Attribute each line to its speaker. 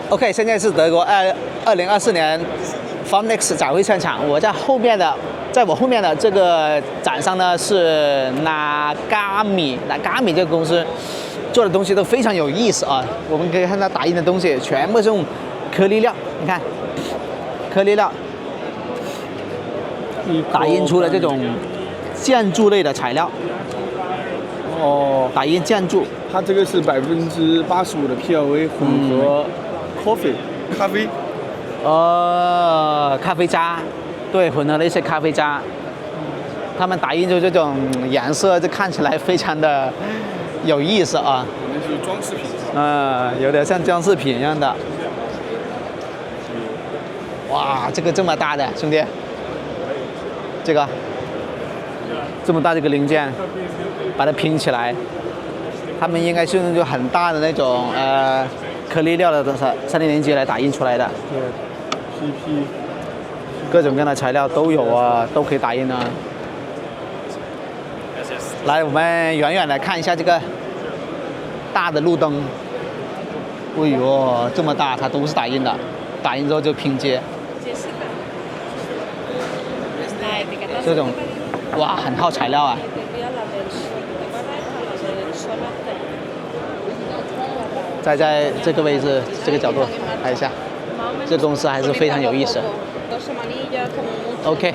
Speaker 1: OK， 现在是德国2024年 Formnext 展会现场，我在后面的，在我后面的这个展上呢是 Nagami 这个公司做的东西都非常有意思啊。我们可以看到打印的东西全部是用颗粒料，你看颗粒料打印出了这种建筑类的材料。
Speaker 2: 哦，
Speaker 1: 打印建筑，
Speaker 2: 它这个是85%的 PLA 混合 coffee 咖啡。
Speaker 1: 咖啡渣，对，混合了一些咖啡渣，他们打印出这种颜色，就看起来非常的有意思啊。
Speaker 2: 可能是装饰品。
Speaker 1: 有点像装饰品一样的。哇，这个这么大的兄弟，这个这么大的一个零件，把它拼起来，他们应该是用就很大的那种颗粒料的3D连接来打印出来的。
Speaker 2: 对 ，PP，
Speaker 1: 各种各样的材料都有啊，都可以打印啊。来，我们远远的看一下这个大的路灯。哎呦，这么大，它都是打印的，打印之后就拼接。这种，哇，很耗材料啊。再在这个位置、这个角度拍一下，这公司还是非常有意思。OK。